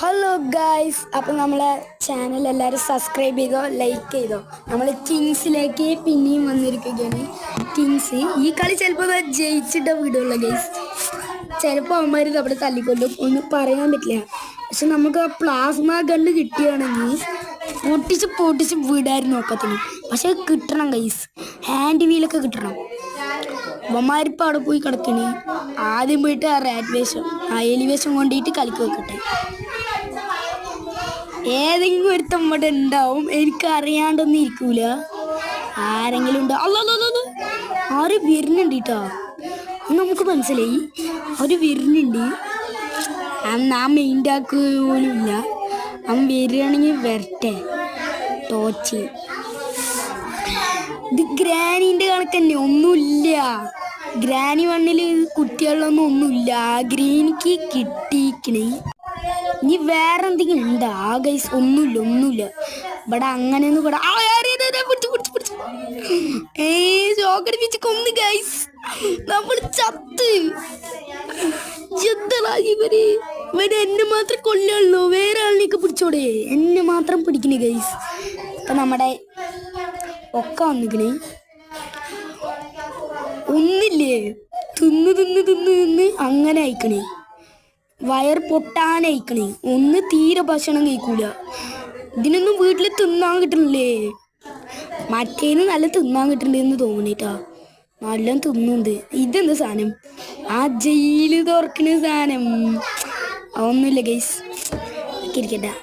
Hello guys, അപ്പം നമ്മളെ channel എല്ലാവരും സബ്സ്ക്രൈബ് ചെയ്തോ, ലൈക്ക് ചെയ്തോ. നമ്മൾ കിങ്സിലേക്ക് പിന്നെയും വന്നിരിക്കുകയാണ്. കിങ്സ് ഈ കളി ചിലപ്പോൾ ജയിച്ചിട്ട വീടുള്ള ഗൈസ്. ചിലപ്പോൾ അവന്മാർ അവിടെ തല്ലിക്കൊല്ലും, ഒന്നും പറയാൻ പറ്റില്ല. പക്ഷെ നമുക്ക് ആ പ്ലാസ്മ ഗണ്ണ് കിട്ടുകയാണെങ്കിൽ പൊട്ടിച്ച് വീടായിരുന്നു നോക്കത്തിന്. പക്ഷെ കിട്ടണം ഗൈസ്, ഹാൻഡ് വീലൊക്കെ കിട്ടണം. അവന്മാരിപ്പോൾ അവിടെ പോയി കിടക്കണേ. ആദ്യം പോയിട്ട് ആ റാറ്റ് വേഷം, ആ എലി വേഷം കൊണ്ടിട്ട് കളിക്ക് വെക്കട്ടെ. ഏതെങ്കിലും ഒരു തമ്മടെ ഉണ്ടാവും, എനിക്ക് അറിയാണ്ടൊന്നും ഇരിക്കൂല. ആരെങ്കിലും ഉണ്ടോ? അല്ലോ ആര് വരുന്നുണ്ട് കേട്ടോ, നമുക്ക് മനസ്സിലായി അവര് വരുന്നുണ്ട്. അന്ന് ആ മെയിൻ്റെ ആക്ക് പോലും ഇല്ല. അവൻ വരികയാണെങ്കിൽ വരട്ടെ. ടോച്ച് ഇത് ഗ്രാനീൻ്റെ കണക്ക് തന്നെ, ഒന്നുമില്ല. ഗ്രാനി വണ്ണിൽ കുട്ടികളിലൊന്നും ഒന്നുമില്ല. ഗ്രീനിക്ക് കിട്ടിയിക്കണേ. ഇനി വേറെ എന്തെങ്കിലും ഉണ്ടാ? ആ ഗൈസ് ഒന്നുമില്ല. ഇവിടെ അങ്ങനെയൊന്നും ഇവിടെ ചോക്കടിപ്പിച്ച് കൊന്ന് ഗൈസ്. നമ്മൾ ചത്ത് ഇവര് എന്നെ മാത്രം കൊല്ലുള്ളൂ. വേറെ ആളിനെയൊക്കെ പിടിച്ചോടെ, എന്നെ മാത്രം പിടിക്കണേ ഗൈസ്. ഇപ്പൊ നമ്മുടെ ഒക്കെ വന്നിക്കണേ. ഒന്നില്ലേ, തിന്ന് അങ്ങനെ അയക്കണേ. വയർ പൊട്ടാനയക്കണേ. ഒന്ന് തീരെ ഭക്ഷണം കഴിക്കൂല. ഇതിനൊന്നും വീട്ടിൽ തിന്നാൻ കിട്ടണില്ലേ? മറ്റേന്ന് നല്ല തിന്നാൻ കിട്ടണ്ടെന്ന് തോന്നിട്ടാ. നല്ല തിന്നുണ്ട്. ഇതെന്താ സാധനം? ആ ജയില് തുറക്കണ സാധനം. ഒന്നുമില്ല ഗൈസ്, ഇരിക്കട്ടെ.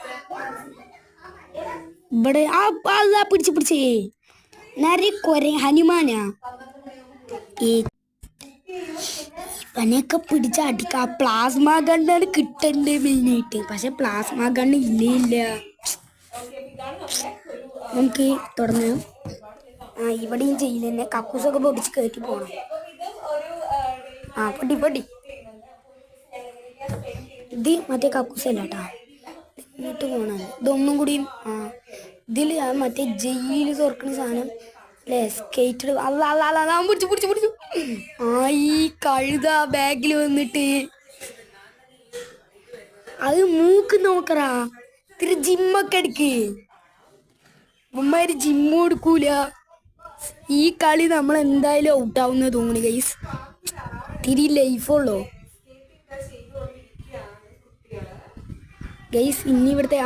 ഇവിടെ ആ പിടിച്ചേ നരി കൊര ഹനുമാനാ. പനിയൊക്കെ പിടിച്ച് അടിക്കുക. പ്ലാസ്മ ഗണ്ണാണ് കിട്ടണ്ടേ മെയിനായിട്ട്. പക്ഷെ പ്ലാസ്മ ഗണ്ണ് ഇല്ല. നമുക്ക് തുടങ്ങാം. ഇവിടെയും ചെയ്യില്ല തന്നെ. കക്കൂസൊക്കെ പൊടിച്ച് കയറ്റി പോകണം. പൊടി ഇത് മറ്റേ കക്കൂസല്ല കേട്ടാ, ഇങ്ങോട്ട് പോകണം. ഇതൊന്നും കൂടിയും ഇതിൽ മറ്റേ ജയില് തുറക്കുന്ന സാധനം അല്ലേ, സ്കേറ്റ്. പിടിച്ചു. ഈ കഴുത ബാഗിൽ വന്നിട്ട് അത് മൂക്ക് നോക്കറാ. ഇത്തിരി ജിമ്മൊക്കെ അടിക്ക്. ഉമ്മാര് ജിമ്മ് കൊടുക്കൂല. ഈ കളി നമ്മൾ എന്തായാലും ഔട്ടാവുന്ന തോന്നുന്നു ഗൈസ്. തിരി ലൈഫുള്ളൂ ഗൈസ്. ഇനി ഇവിടുത്തെ